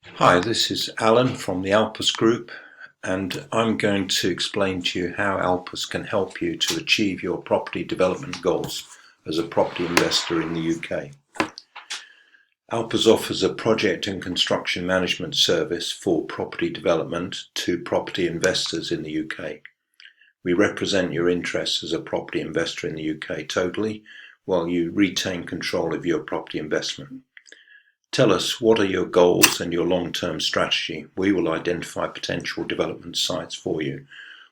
Hi, this is Alan from the Alpus Group, and I'm going to explain to you how Alpus can help you to achieve your property development goals as a property investor in the UK. Alpus offers a project and construction management service for property development to property investors in the UK. We represent your interests as a property investor in the UK totally, while you retain control of your property investment. Tell us, what are your goals and your long-term strategy? We will identify potential development sites for you.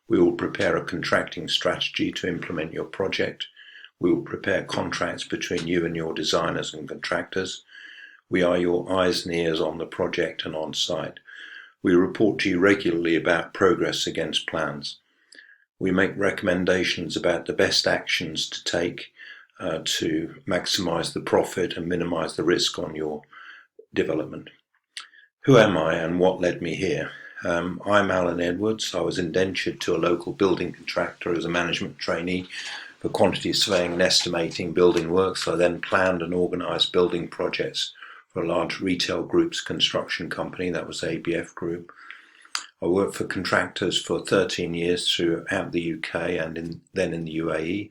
We will prepare a contracting strategy to implement your project. We will prepare contracts between you and your designers and contractors. We are your eyes and ears on the project and on site. We report to you regularly about progress against plans. We make recommendations about the best actions to take to maximize the profit and minimize the risk on your development. Who am I and what led me here? I'm Alan Edwards. I was indentured to a local building contractor as a management trainee for quantity surveying and estimating building works. I then planned and organised building projects for a large retail group's construction company, that was ABF Group. I worked for contractors for 13 years throughout the UK and then in the UAE.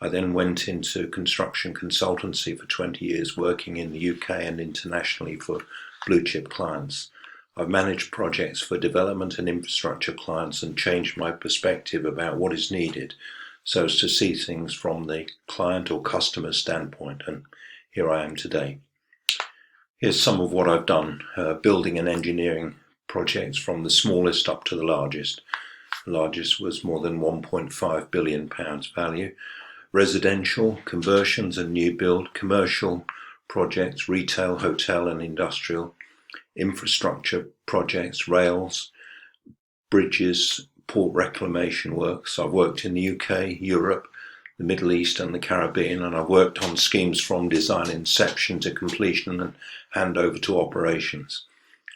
I then went into construction consultancy for 20 years, working in the UK and internationally for blue chip clients. I've managed projects for development and infrastructure clients and changed my perspective about what is needed so as to see things from the client or customer standpoint, and here I am today. Here's some of what I've done, building and engineering projects from the smallest up to the largest. The largest was more than £1.5 billion value. Residential, conversions and new build, commercial projects, retail, hotel and industrial, infrastructure projects, rails, bridges, port reclamation works. I've worked in the UK, Europe, the Middle East and the Caribbean, and I've worked on schemes from design inception to completion and handover to operations.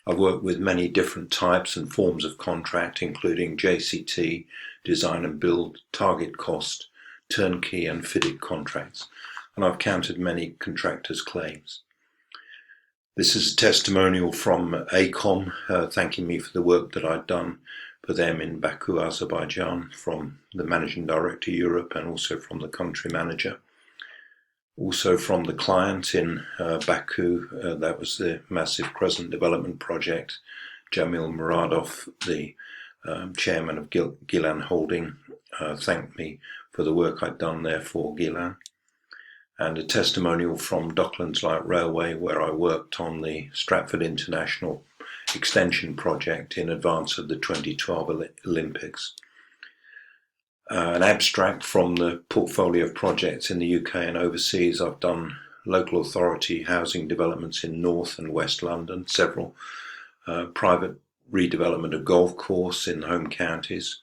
I've worked with many different types and forms of contract, including JCT, design and build, target cost, turnkey and fitted contracts, and I've counted many contractors' claims. This is a testimonial from ACOM, thanking me for the work that I'd done for them in Baku, Azerbaijan, from the Managing Director Europe and also from the country manager. Also from the client in Baku, that was the massive Crescent Development Project. Jamil Muradov, the chairman of Gilan Holding, thanked me for the work I'd done there for Gilan. And a testimonial from Docklands Light Railway, where I worked on the Stratford International Extension project in advance of the 2012 Olympics. An abstract from the portfolio of projects in the UK and overseas. I've done local authority housing developments in North and West London, several private redevelopment of golf course in home counties,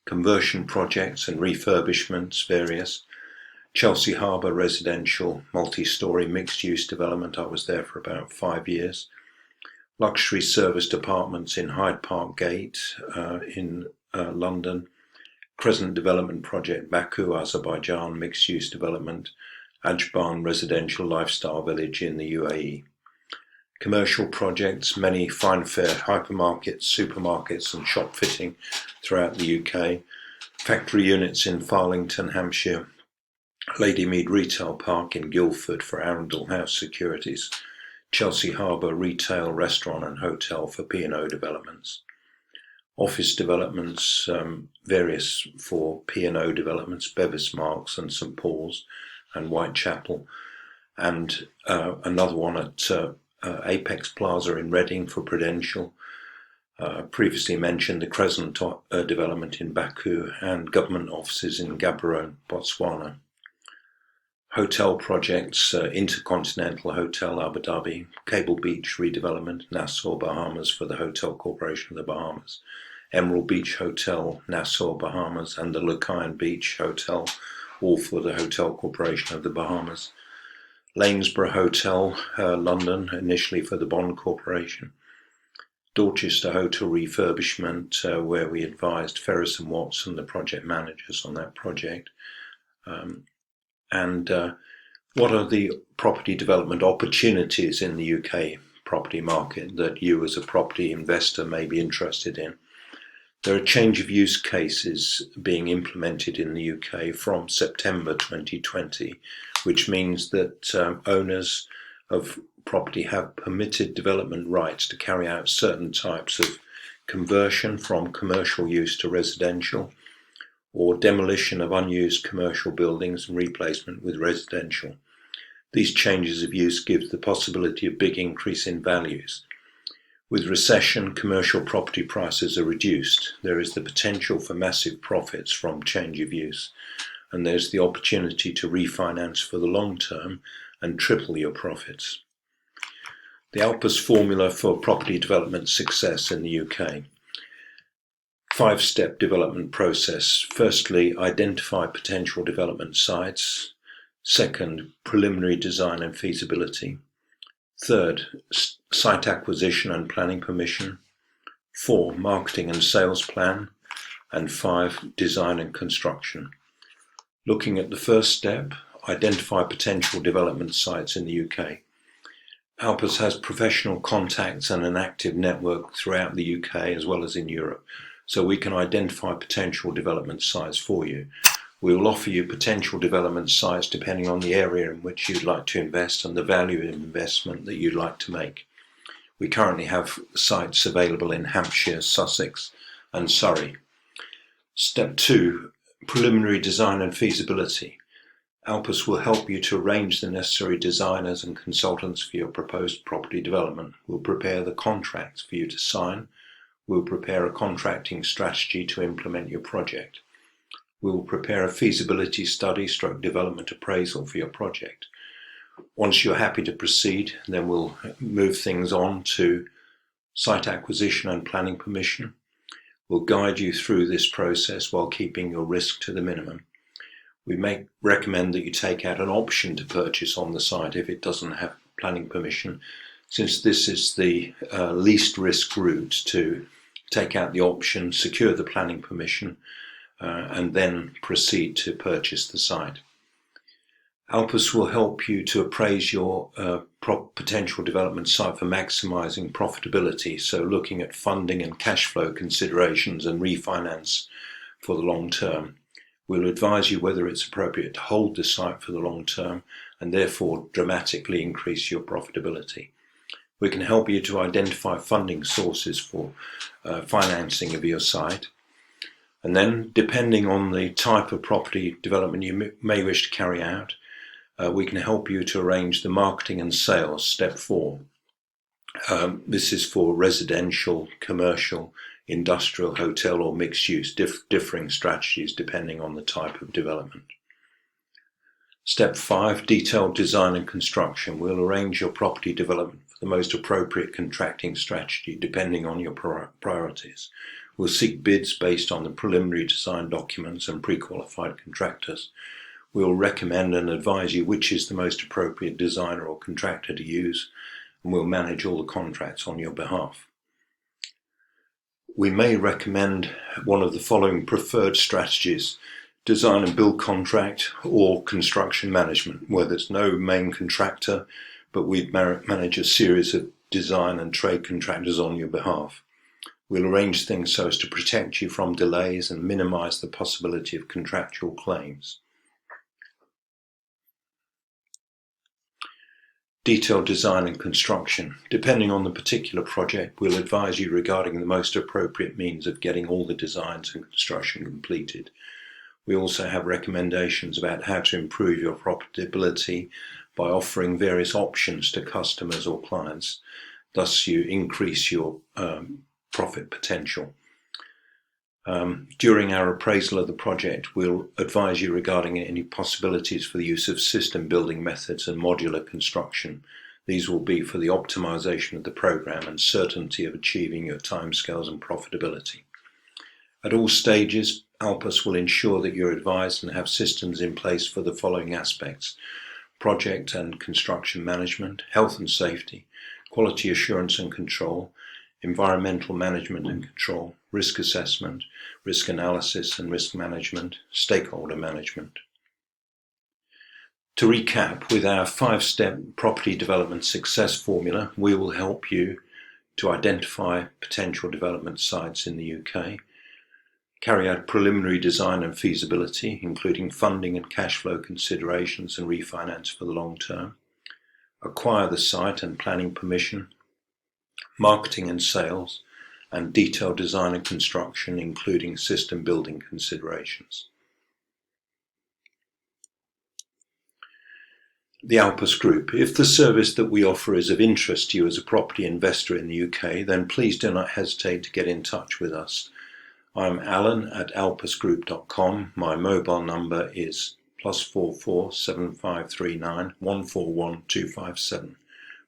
conversion projects and refurbishments, various. Chelsea Harbour residential multi-storey mixed-use development. I was there for about 5 years. Luxury serviced apartments in Hyde Park Gate in London. Crescent Development Project Baku, Azerbaijan, mixed-use development. Ajban residential lifestyle village in the UAE. Commercial projects, many fine fair hypermarkets, supermarkets and shop fitting throughout the UK. Factory units in Farlington, Hampshire. Ladymead Retail Park in Guildford for Arundel House Securities. Chelsea Harbour Retail, Restaurant and Hotel for P&O developments. Office developments, various for P&O developments, Bevis Marks and St Paul's and Whitechapel. And another one at Apex Plaza in Reading for Prudential. Previously mentioned the Crescent development in Baku and government offices in Gaborone, Botswana. Hotel projects, Intercontinental Hotel Abu Dhabi, Cable Beach redevelopment, Nassau, Bahamas for the Hotel Corporation of the Bahamas, Emerald Beach Hotel, Nassau, Bahamas, and the Lucayan Beach Hotel, all for the Hotel Corporation of the Bahamas. Lanesborough Hotel, London, initially for the Bond Corporation. Dorchester Hotel refurbishment, where we advised Ferris and Watson, the project managers on that project. And what are the property development opportunities in the UK property market that you as a property investor may be interested in. There are change of use cases being implemented in the UK from September 2020, which means that owners of property have permitted development rights to carry out certain types of conversion from commercial use to residential, or demolition of unused commercial buildings and replacement with residential. These changes of use give the possibility of big increase in values. With recession, commercial property prices are reduced. There is the potential for massive profits from change of use, and there's the opportunity to refinance for the long term and triple your profits. The Alpus formula for property development success in the UK. 5-step development process. Firstly, identify potential development sites. Second, preliminary design and feasibility. Third, site acquisition and planning permission. 4, marketing and sales plan. And 5, design and construction. Looking at the first step, identify potential development sites in the UK. Alpus has professional contacts and an active network throughout the UK as well as in Europe, so we can identify potential development sites for you. We will offer you potential development sites depending on the area in which you'd like to invest and the value of investment that you'd like to make. We currently have sites available in Hampshire, Sussex and Surrey. Step 2, preliminary design and feasibility. Alpus will help you to arrange the necessary designers and consultants for your proposed property development. We'll prepare the contracts for you to sign. We'll prepare a contracting strategy to implement your project. We will prepare a feasibility study / development appraisal for your project. Once you're happy to proceed, then we'll move things on to site acquisition and planning permission. We'll guide you through this process while keeping your risk to the minimum. We may recommend that you take out an option to purchase on the site if it doesn't have planning permission, since this is the least risk route to take out the option, secure the planning permission, and then proceed to purchase the site. Alpus will help you to appraise your potential development site for maximising profitability, so looking at funding and cash flow considerations and refinance for the long term. We'll advise you whether it's appropriate to hold the site for the long term and therefore dramatically increase your profitability. We can help you to identify funding sources for financing of your site. And then, depending on the type of property development you may wish to carry out, we can help you to arrange the marketing and sales, step 4. This is for residential, commercial, industrial, hotel or mixed use, differing strategies depending on the type of development. Step 5, detailed design and construction. We'll arrange your property development for the most appropriate contracting strategy depending on your priorities. We'll seek bids based on the preliminary design documents and pre-qualified contractors. We'll recommend and advise you which is the most appropriate designer or contractor to use, and we'll manage all the contracts on your behalf. We may recommend one of the following preferred strategies: design and build contract or construction management, where there's no main contractor, but we manage a series of design and trade contractors on your behalf. We'll arrange things so as to protect you from delays and minimize the possibility of contractual claims. Detailed design and construction. Depending on the particular project, we'll advise you regarding the most appropriate means of getting all the designs and construction completed. We also have recommendations about how to improve your profitability by offering various options to customers or clients. Thus, you increase your profit potential. During our appraisal of the project, we'll advise you regarding any possibilities for the use of system building methods and modular construction. These will be for the optimization of the program and certainty of achieving your timescales and profitability. At all stages, Alpus will ensure that you're advised and have systems in place for the following aspects: project and construction management, health and safety, quality assurance and control, environmental management and control, risk assessment, risk analysis and risk management, stakeholder management. To recap, with our 5-step property development success formula, we will help you to identify potential development sites in the UK, carry out preliminary design and feasibility, including funding and cash flow considerations and refinance for the long term, acquire the site and planning permission, marketing and sales, and detailed design and construction, including system building considerations. The Alpus Group. If the service that we offer is of interest to you as a property investor in the UK, then please do not hesitate to get in touch with us. I'm Alan at alpusgroup.com. My mobile number is +44 7539 141 257.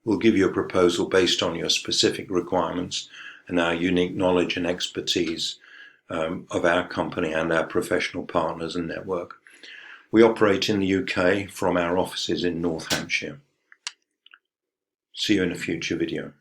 We'll give you a proposal based on your specific requirements and our unique knowledge and expertise of our company and our professional partners and network. We operate in the UK from our offices in North Hampshire. See you in a future video.